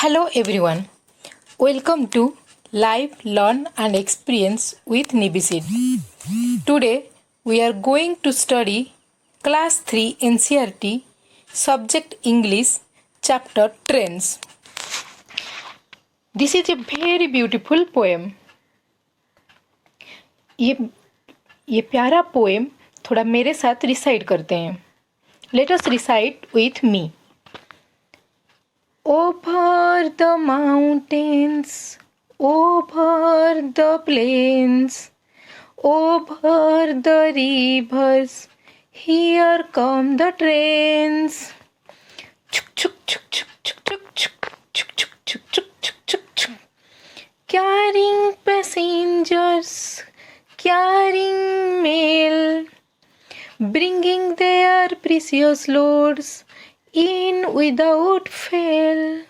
Hello everyone. Welcome to Live, Learn and Experience with Nibisid. Today we are going to study Class 3 NCERT Subject English Chapter Trends. This is a very beautiful poem. ये प्यारा poem थोड़ा मेरे साथ recite करते हैं. Let us recite with me. Over the mountains, over the plains, over the rivers, here come the trains. Chuk chuk chuk chuk chuk chuk chuk chuk chuk chuk chuk chuk chuk. Carrying passengers, carrying mail, bringing their precious loads in without fail.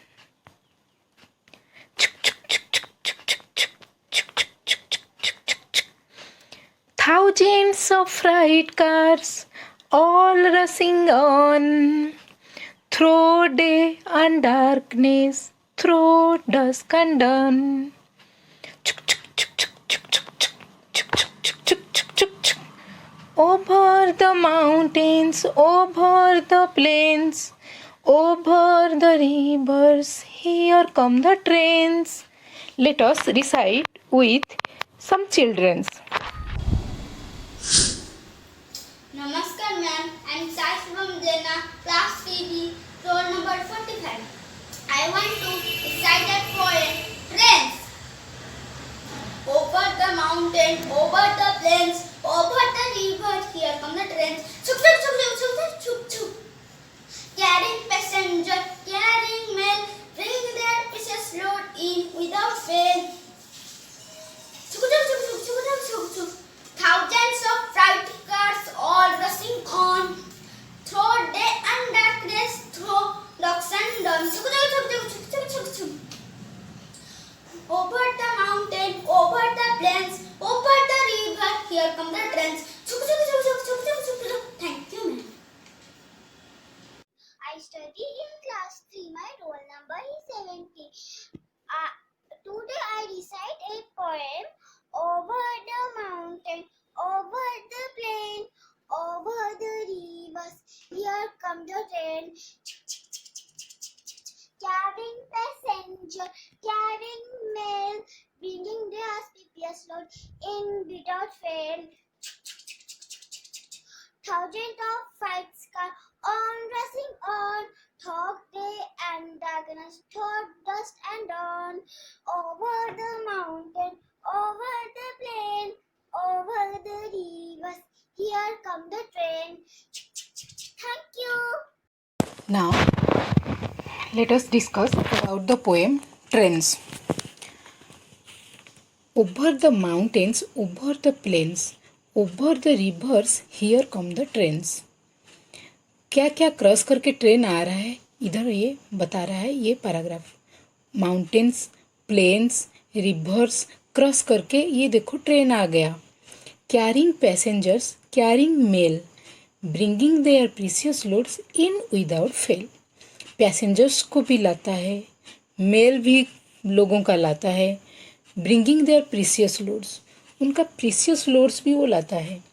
Thousands of freight cars all rushing on through day and darkness, through dusk and dawn. Over the mountains, over the plains, over the rivers, here come the trains. Let us recite with some children. Namaskar ma'am, I am Sai Shubham Jaina, class 3B, roll number 45. I want to recite a poem, Trains. Over the mountain, over the plains, over the river, here come the trains. Chuk chuk chuk chuk chuk chuk chuk. Carrying passenger, carrying mail, bring their precious load in without fail. Chuk chuk chuk chuk chuk chuk chuk chuk. Thousands of freight cars all rushing on through day and darkness, through dusk and dawn. Chuk chuk chuk chuk chuk chuk chuk. Over the mountain, over the plains, over the river, here come the trains. Chuk chuk chuk chuk chuk chuk chuk chuk. Thank you, ma'am. I study in class 3. My roll number is 70. Today I recite a poem. Over the mountain, over the plain, over the rivers, here come the train. Carrying passenger, carrying mail, bringing their precious load in without fail. Thousands of freight cars on rushing on, through day and darkness, through dust and dawn. Over the mountain, over the plain, over the rivers, here come the train. Thank you. Now, let us discuss about the poem Trains. Over the mountains, over the plains, over the rivers, here come the trains. क्या क्या cross करके train आ रहा है इधर ये बता रहा है ये paragraph. Mountains, plains, rivers cross करके ये देखो ट्रेन आ गया. Carrying passengers, carrying mail, bringing their precious loads in without fail. Passengers को भी लाता है, मेल भी लोगों का लाता है, ब्रिंगिंग देयर प्रीशियस लोड्स, उनका प्रीशियस लोड्स भी वो लाता है.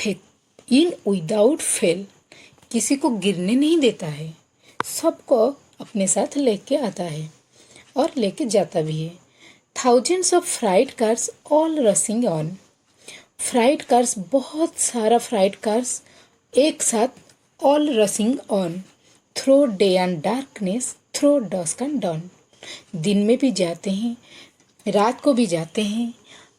इन विदाउट फेल, किसी को गिरने नहीं देता है, सबको अपने साथ लेके आता है और लेके जाता भी है. Thousands of freight cars all rushing on. Freight cars, बहुत सारा फ्राइट कार्स एक साथ all rushing on through day and darkness, through dusk and dawn. दिन में भी जाते हैं, रात को भी जाते हैं,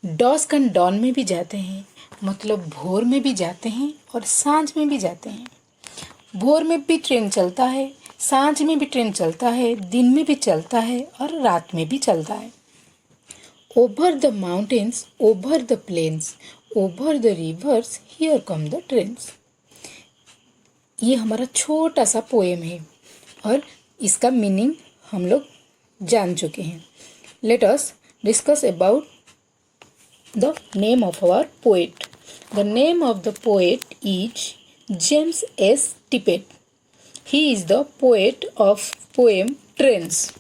डस्क एंड डॉन में भी जाते हैं, मतलब भोर में भी जाते हैं और सांझ में भी जाते हैं. भोर में भी ट्रेन चलता है, सांझ में भी ट्रेन चलता है, दिन में भी चलता है और रात में भी चलता है. Over the mountains, over the plains, over the rivers, here come the trains. ये हमारा छोटा सा पोएम है और इसका मीनिंग हम लोग जान चुके हैं. Let us discuss about the name of our poet. The name of the poet is James S. Tippett. He is the poet of poem Trains.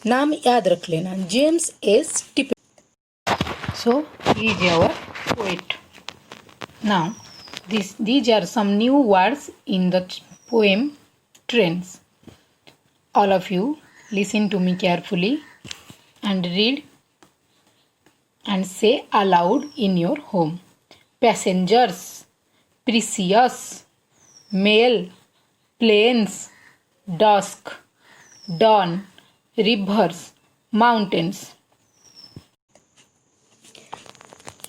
नाम याद रख लेना, James Stephen. So he is our poet. Now these are some new words in the poem Trains. All of you listen to me carefully and read and say aloud in your home. Passengers, precious, mail, planes, dusk, dawn, rivers, mountains.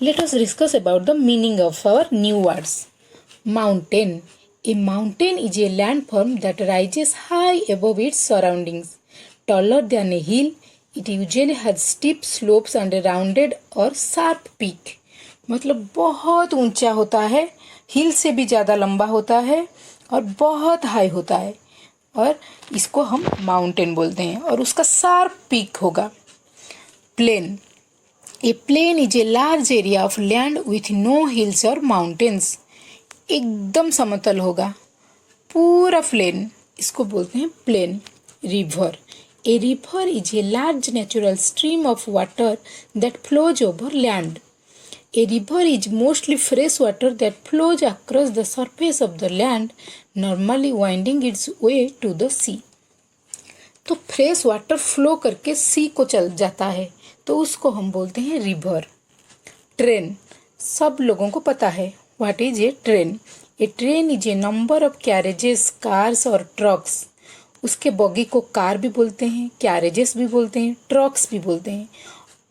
Let us discuss about the meaning of our new words. Mountain. A mountain is a landform that rises high above its surroundings. Taller than a hill, it usually has steep slopes and a rounded or sharp peak. मतलब बहुत ऊंचा होता है, हिल से भी ज़्यादा लंबा होता है और बहुत हाई होता है, और इसको हम माउंटेन बोलते हैं, और उसका शार्प पीक होगा. Plane. A plain is a large area of land with no hills or mountains. एकदम समतल होगा, पूरा प्लेन, इसको बोलते हैं plain. River. A river is a large natural stream of water that flows over land. A river is mostly fresh water that flows across the surface of the land, normally winding its way to the sea. तो fresh water flow करके सी को चल जाता है, तो उसको हम बोलते हैं रिवर. ट्रेन. सब लोगों को पता है what is a train. A train is A number of carriages, cars और ट्रक्स. उसके बॉगी को कार भी बोलते हैं, कैरेजेस भी बोलते हैं, ट्रक्स भी बोलते हैं.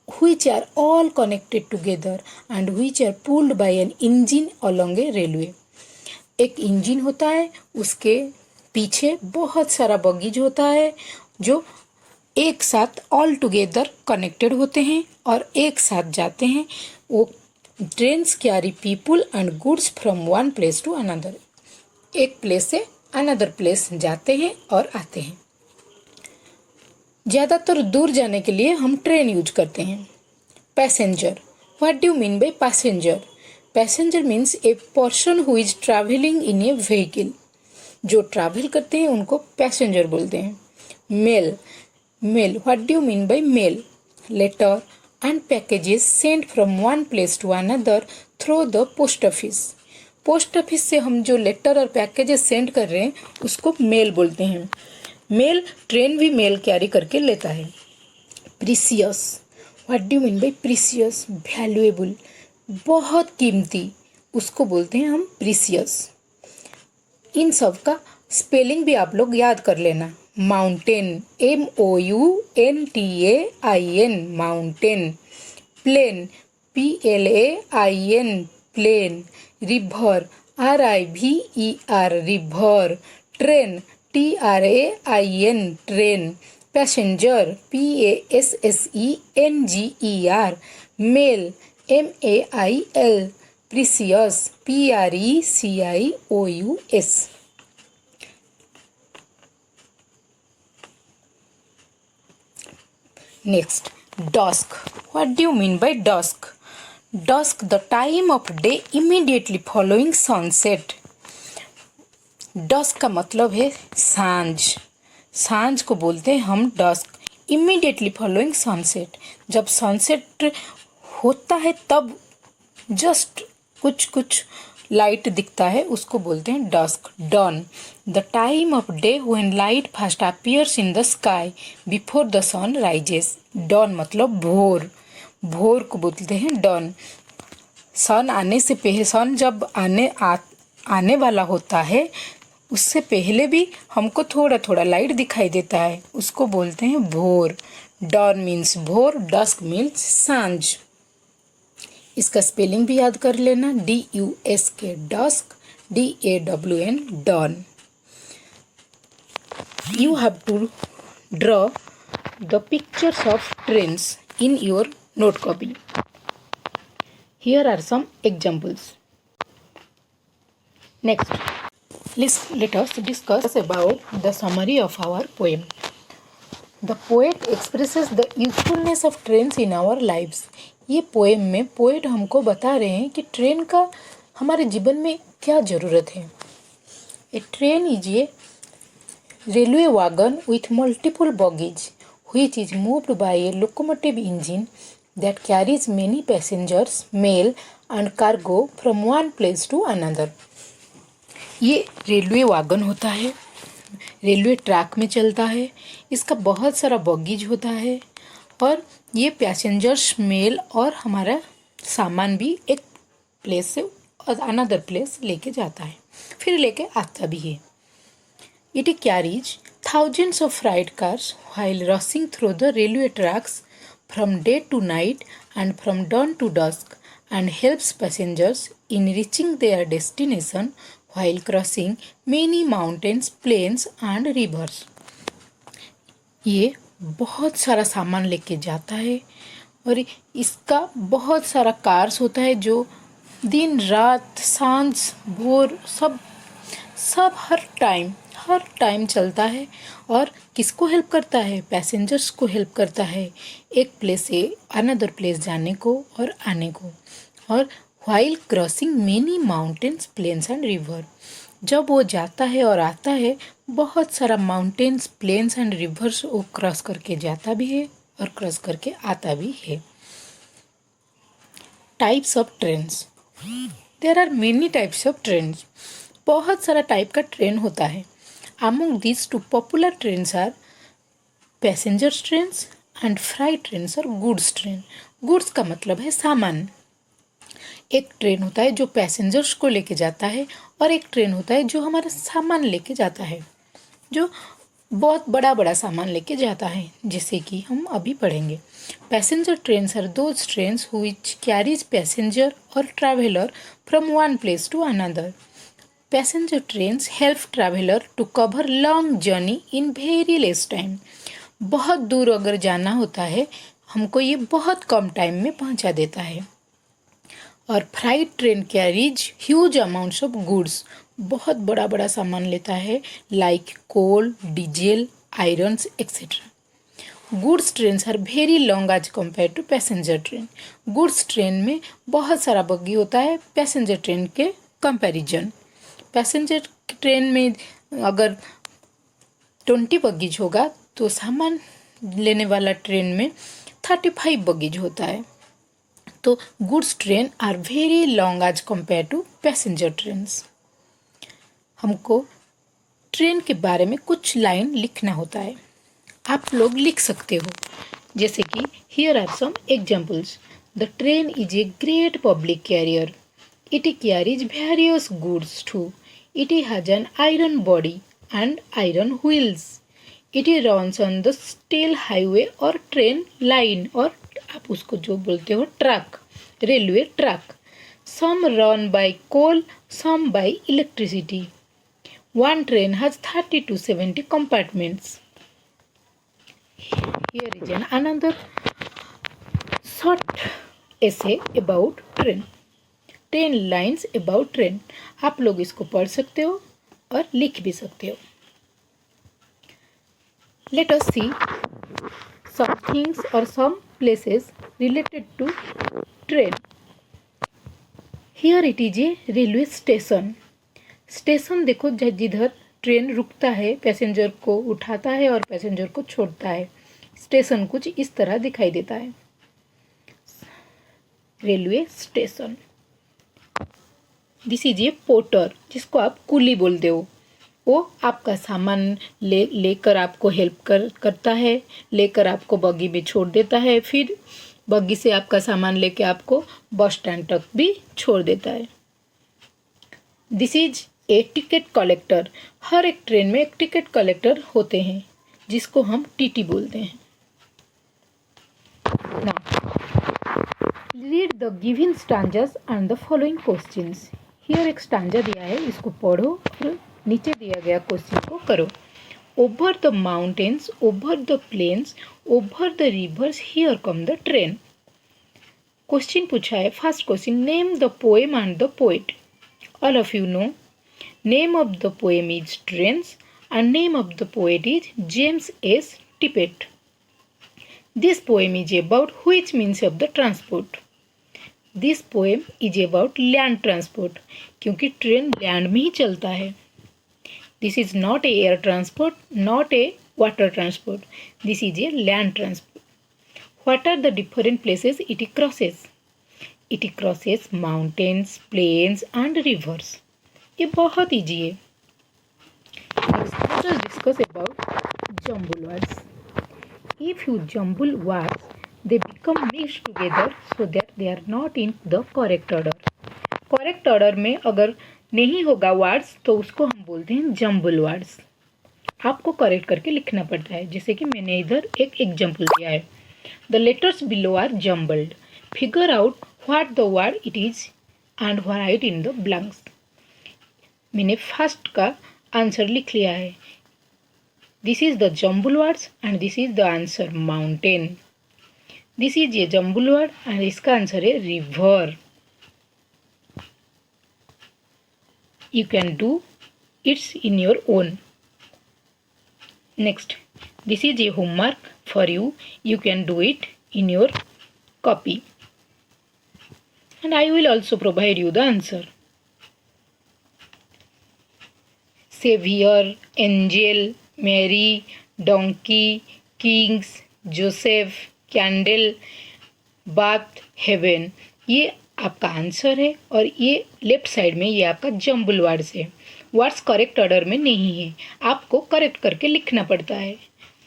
which are all connected together and which are pulled by an engine along a railway. एक इंजन होता है, उसके पीछे बहुत सारा बगीज होता है जो एक साथ ऑल टुगेदर कनेक्टेड होते हैं और एक साथ जाते हैं. वो trains carry people and goods from one place to another. एक प्लेस से अनदर प्लेस जाते हैं और आते हैं. ज़्यादातर दूर जाने के लिए हम ट्रेन यूज करते हैं. Passenger. What do you mean by passenger? Passenger means a person who is travelling in a vehicle. जो ट्रैवल करते हैं उनको पैसेंजर बोलते हैं. Mail. Mail. What do you mean by mail? Letter and packages sent from one place to another through the post office. Post office से हम जो letter और पैकेजेस सेंड कर रहे हैं उसको मेल बोलते हैं. मेल ट्रेन भी मेल कैरी करके लेता है. Precious. What do you mean bye precious? Valuable, बहुत कीमती, उसको बोलते हैं हम प्रीसियस. इन सब का स्पेलिंग भी आप लोग याद कर लेना. Mountain, MOUNTAIN, mountain. Plain, PLAIN, plain. River, RIVER, river. Train, TRAIN, train. Passenger, PASSENGER. Mail, MAIL. Precious, PRECIOUS. Next, dusk. What do you mean by dusk? Dusk, the time of day immediately following sunset. Dusk का मतलब है सांझ. सांझ को बोलते हैं हम dusk. Immediately following sunset, जब सनसेट होता है तब जस्ट कुछ कुछ लाइट दिखता है, उसको बोलते हैं dusk. Dawn, the time of day when light first appears in the sky before the sun rises. Dawn मतलब भोर. भोर को बोलते हैं डॉन. सन आने से पहले, सन जब आने वाला होता है उससे पहले भी हमको थोड़ा थोड़ा लाइट दिखाई देता है, उसको बोलते हैं भोर. डॉन मीन्स भोर, डस्क मीन्स सांझ. इसका स्पेलिंग भी याद कर लेना. DUSK, dusk. DAWN, dawn. You have to draw the pictures of trains in your note copy. Here are some examples. Next, let us discuss about the summary of our poem. The poet expresses the usefulness of trains in our lives. ये poem में poet हमको बता रहे हैं कि train का हमारे जीवन में क्या ज़रूरत है. A train is a railway wagon with multiple bogies which is moved by a locomotive engine that carries many passengers, mail and cargo from one place to another. ये रेलवे वागन होता है, रेलवे ट्रैक में चलता है, इसका बहुत सारा बॉगीज होता है और ये पैसेंजर्स, मेल और हमारा सामान भी एक प्लेस से अनदर प्लेस लेके जाता है, फिर लेके आता भी है. It carries thousands of freight cars while rushing through the railway tracks from day to night and from dawn to dusk and helps passengers in reaching their destination while crossing many mountains, plains and rivers. ये बहुत सारा सामान लेके जाता है और इसका बहुत सारा कार्स होता है जो दिन रात सांझ भोर सब हर टाइम चलता है और किसको हेल्प करता है? पैसेंजर्स को हेल्प करता है एक प्लेस से अनदर प्लेस जाने को और आने को. और while crossing many mountains, plains and river, जब वो जाता है और आता है बहुत सारा माउंटेन्स, प्लेन्स एंड रिवर्स वो क्रॉस करके जाता भी है और क्रॉस करके आता भी है. Types of trains. There are many types of trains. बहुत सारा टाइप का ट्रेन होता है. Among these two popular trains are passenger trains and freight trains or goods train. Goods का मतलब है सामान. एक ट्रेन होता है जो पैसेंजर्स को लेके जाता है और एक ट्रेन होता है जो हमारा सामान लेके जाता है, जो बहुत बड़ा सामान लेके जाता है, जैसे कि हम अभी पढ़ेंगे. Passenger trains are those trains which carries passenger or traveler from one place to another. Passenger trains help traveler to cover long journey in very less time. बहुत दूर अगर जाना होता है हमको ये बहुत कम टाइम में पहुंचा देता है. और freight train carries huge amounts of goods. बहुत बड़ा सामान लेता है like coal, diesel, irons etcetera. Goods trains are very long as compare to passenger train. Goods train में बहुत सारा बग्गी होता है पैसेंजर ट्रेन के कंपैरिजन. पैसेंजर ट्रेन में अगर 20 बगीज होगा तो सामान लेने वाला ट्रेन में 35 बगीज होता है. तो goods train are very long as compare to passenger trains. हमको ट्रेन के बारे में कुछ लाइन लिखना होता है. आप लोग लिख सकते हो, जैसे कि here are some examples. The train is a great public carrier. It carries various goods to. It has an iron body and iron wheels. It runs on the steel highway or train line, और आप उसको जो बोलते हो track, railway track. Some run by coal, some by electricity. One train has 30 to 70 compartments. Here is another short essay about train. 10 lines about train. आप लोग इसको पढ़ सकते हो और लिख भी सकते हो. Late us see some things और some places related to train. Here it is a railway station. Station देखो जिधर ट्रेन रुकता है, पैसेंजर को उठाता है और पैसेंजर को छोड़ता है. स्टेशन कुछ इस तरह दिखाई देता है. Railway station. This is A porter, जिसको आप कुली बोलते हो. वो आपका सामान लेकर आपको हेल्प करता है, लेकर आपको बग्गी में छोड़ देता है, फिर बग्गी से आपका सामान लेके आपको बस स्टैंड तक भी छोड़ देता है. This is a ticket collector. हर एक ट्रेन में एक टिकट कलेक्टर होते हैं जिसको हम टीटी बोलते हैं. Read the given stanzas and the following questions. Here एक स्टांजा दिया है, इसको पढ़ो और नीचे दिया गया क्वेश्चन को करो. Over the mountains, over the plains, over the rivers, here come the train. Question पूछा है. First question, name the poem and the poet. All of you know. Name of the poem is trains and name of the poet is James S. Tippett. This poem is about which means of the transport? This poem is about land transport, क्योंकि train land में ही चलता है. This is not a air transport, not a water transport. This is a land transport. What are the different places it crosses? It crosses mountains, plains and rivers. ये बहुत easy है. Next, let us discuss about jumble words. If you jumble words, they become mixed together so that they are not in the correct order. Correct order में अगर नहीं होगा words तो उसको हम बोलते हैं जम्बल वर्ड्स. आपको करेक्ट करके लिखना पड़ता है. जैसे कि मैंने इधर एक एग्जाम्पल दिया है. The letters below are jumbled. Figure out what the word it is and write in the blanks. मैंने फर्स्ट का आंसर लिख लिया है. This is the jumble words and this is the answer mountain. This is a jumble word and इसका आंसर है river. You can do it in your own. Next, this is a homework for you. You can do it in your copy. And I will also provide you the answer. Savior, angel, Mary, donkey, kings, Joseph, candle, bath, heaven. ये आपका answer है और ये left side में ये आपका jumble words है. Words correct order में नहीं है. आपको करेक्ट करके लिखना पड़ता है.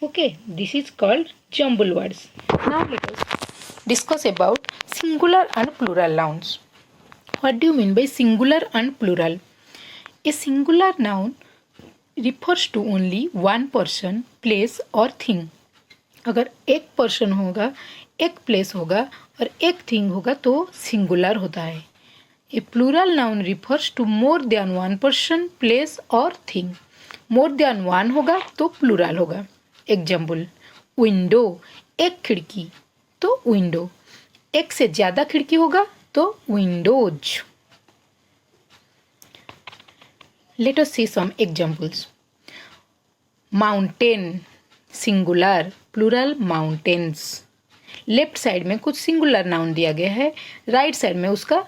Okay, this is called jumble words. Now let us discuss about singular and plural nouns. What do you mean by singular and plural? A singular noun refers to only one person, place और thing. अगर एक person होगा, एक place होगा और एक thing होगा तो सिंगुलर होता है. A plural noun refers to more than one person, place और थिंग. मोर देन वन होगा तो प्लूरल होगा. एग्जाम्पल, विंडो, एक खिड़की तो विंडो. एक से ज़्यादा खिड़की होगा तो windows. Let us see some examples. Mountain singular, plural mountains. Left side में कुछ सिंगुलर नाउन दिया गया है, राइट साइड में उसका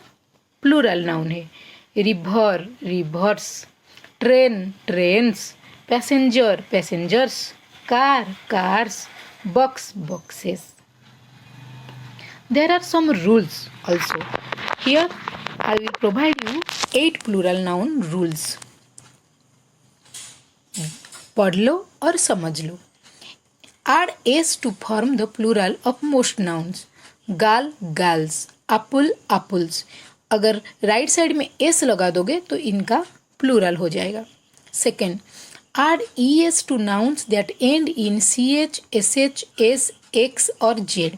प्लूरल नाउन है. River, reverse. Train, trains. Passenger, passengers. Car, cars. Box, boxes. There are some rules also. Here I will provide you 8 plural noun rules. पढ़ लो और समझ लो. Add s to form the plural of most nouns. गाल, girls. apple, apples. अगर right side में s लगा दोगे तो इनका प्लूरल हो जाएगा. Second, add es to nouns that end in ch, sh, s, x और z.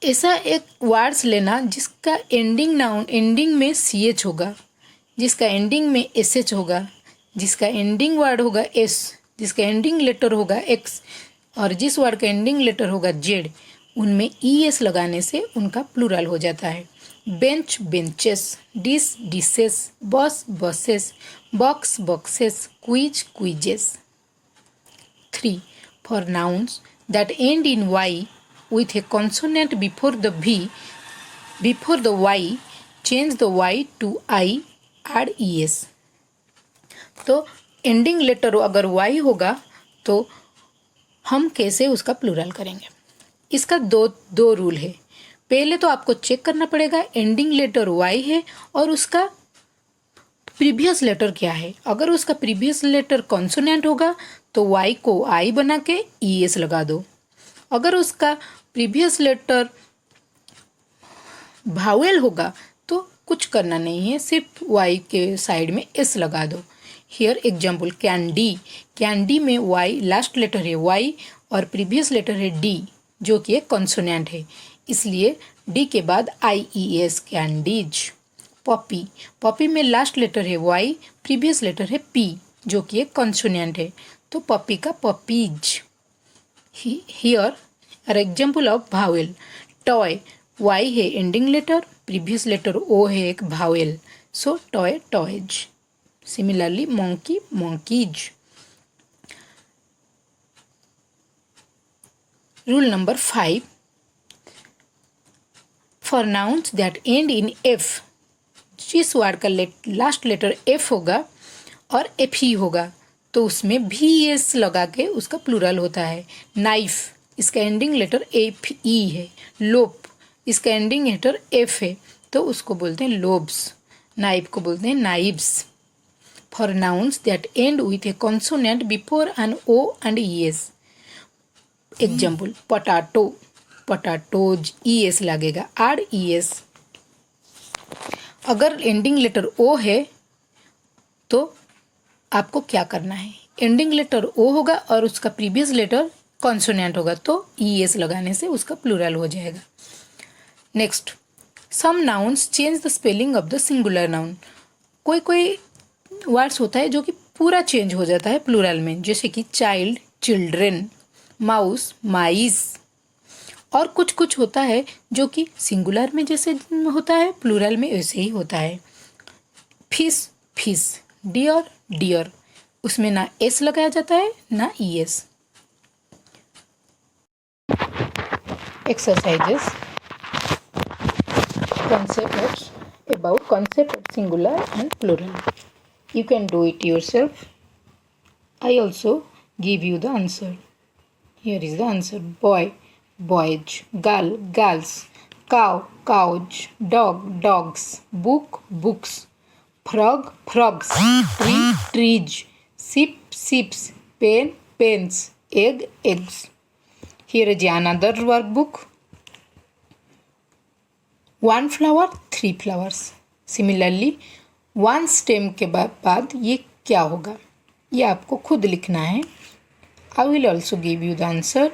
ऐसा एक वर्ड्स लेना जिसका एंडिंग नाउन एंडिंग में ch होगा, जिसका एंडिंग में sh होगा, जिसका एंडिंग वर्ड होगा s, जिसका एंडिंग लेटर होगा x और जिस वर्ड का एंडिंग लेटर होगा z. उनमें es लगाने से उनका प्लूरल हो जाता है. Bench, benches. Dish, dishes. Bus, buses. Box, boxes. Quiz, quizzes. 3. For nouns that end in y with a consonant before the y, change the y to i, add es. तो ending letter अगर y होगा तो हम कैसे उसका plural करेंगे? इसका दो रूल है. पहले तो आपको चेक करना पड़ेगा एंडिंग लेटर y है और उसका प्रीवियस लेटर क्या है. अगर उसका प्रीवियस लेटर कॉन्सोनेंट होगा तो y को i बना के es लगा दो. अगर उसका प्रीवियस लेटर भावेल होगा तो कुछ करना नहीं है, सिर्फ y के साइड में s लगा दो. Here example, candy. कैंडी में y लास्ट लेटर है y और प्रीवियस लेटर है d जो कि एक कॉन्सोनेंट है, इसलिए d के बाद ies, कैंडीज. पॉपी. पॉपी में लास्ट लेटर है y, प्रीवियस लेटर है p जो कि एक कॉन्सोनेंट है, तो पॉपी का poppies. Here are example of vowel. Toy. y है ending letter, previous letter o है एक vowel, so toy, toys. Similarly, monkey, monkeys. Rule number 5. For nouns that end in f, जिस वर्ड का last letter f होगा और f ही होगा तो उसमें भी एस लगा के उसका प्लूरल होता है। नाइफ, इसका एंडिंग लेटर एफ ई है। लोप, इसका एंडिंग लेटर एफ है, तो उसको बोलते हैं लोब्स। नाइफ को बोलते हैं knives. For nouns that end with a consonant before an O and E S. Example, potato, potatoes, E S लगेगा, आर ई एस। अगर एंडिंग लेटर ओ है तो आपको क्या करना है, एंडिंग लेटर ओ होगा और उसका प्रीवियस लेटर कॉन्सोनेंट होगा, तो ई एस लगाने से उसका प्लूरल हो जाएगा। Next, some nouns change the spelling of the singular noun. कोई कोई वर्ड्स होता है जो कि पूरा चेंज हो जाता है प्लूरल में, जैसे कि चाइल्ड, चिल्ड्रेन, माउस, माइस। और कुछ कुछ होता है जो कि सिंगुलर में जैसे होता है प्लूरल में वैसे ही होता है। फिश, फिश, डियर, डियर, उसमें ना एस लगाया जाता है ना E S. Exercises, concepts about concept of singular and plural. You can do it yourself. I also give you the answer. Here is the answer. Boy, boys, girl, girls, cow, cows, dog, dogs, book, books, frog, frogs, tree, trees, ship, ships, pen, pens, egg, eggs. Here is another workbook. One flower, three flowers. Similarly one stem के बाद ये क्या होगा, ये आपको खुद लिखना है। I will also give you the answer.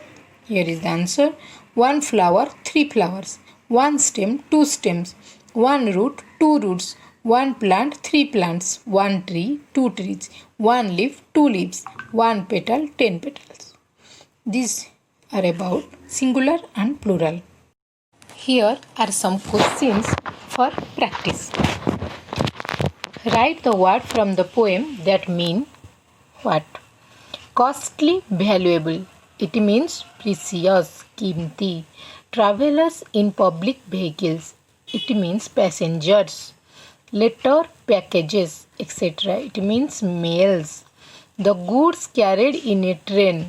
Here is the answer. One flower, three flowers. One stem, two stems. One root, two roots. One plant, three plants. One tree, two trees. One leaf, two leaves. One petal, 10 petals. These are about singular and plural. Here are some questions for practice. Write the word from the poem that mean what? Costly, valuable. It means precious, कीमती. Travelers in public vehicles. It means passengers. Letter, packages, etc. It means mails. The goods carried in a train.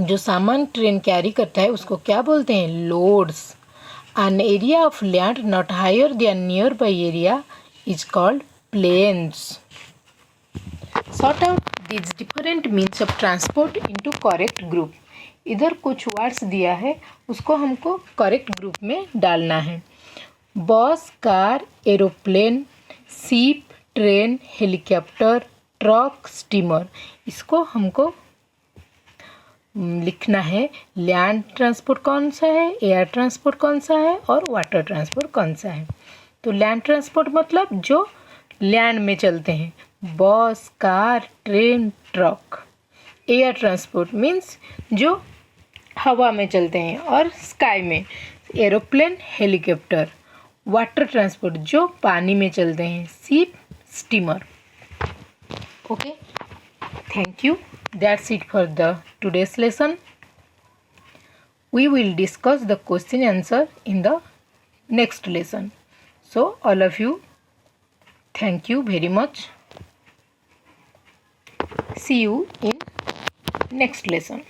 जो सामान train carry करता है उसको क्या बोलते हैं, loads. An area of land not higher than nearby area is called plains. Sort out these different means of transport into correct group. इधर कुछ वर्ड्स दिया है, उसको हमको करेक्ट ग्रुप में डालना है। बस, car, aeroplane, ship, train, helicopter, truck, steamer. इसको हमको लिखना है, लैंड ट्रांसपोर्ट कौन सा है, एयर ट्रांसपोर्ट कौन सा है और वाटर ट्रांसपोर्ट कौन सा है। तो लैंड ट्रांसपोर्ट मतलब जो लैंड में चलते हैं, बस, car, train, truck. Air transport means जो हवा में चलते हैं और स्काई में, एरोप्लेन, हेलीकॉप्टर। वाटर ट्रांसपोर्ट जो पानी में चलते हैं, ship, steamer. Okay, thank you. That's it for the today's lesson. We will discuss the question answer in the next lesson. So all of you, thank you very much. See you in next lesson.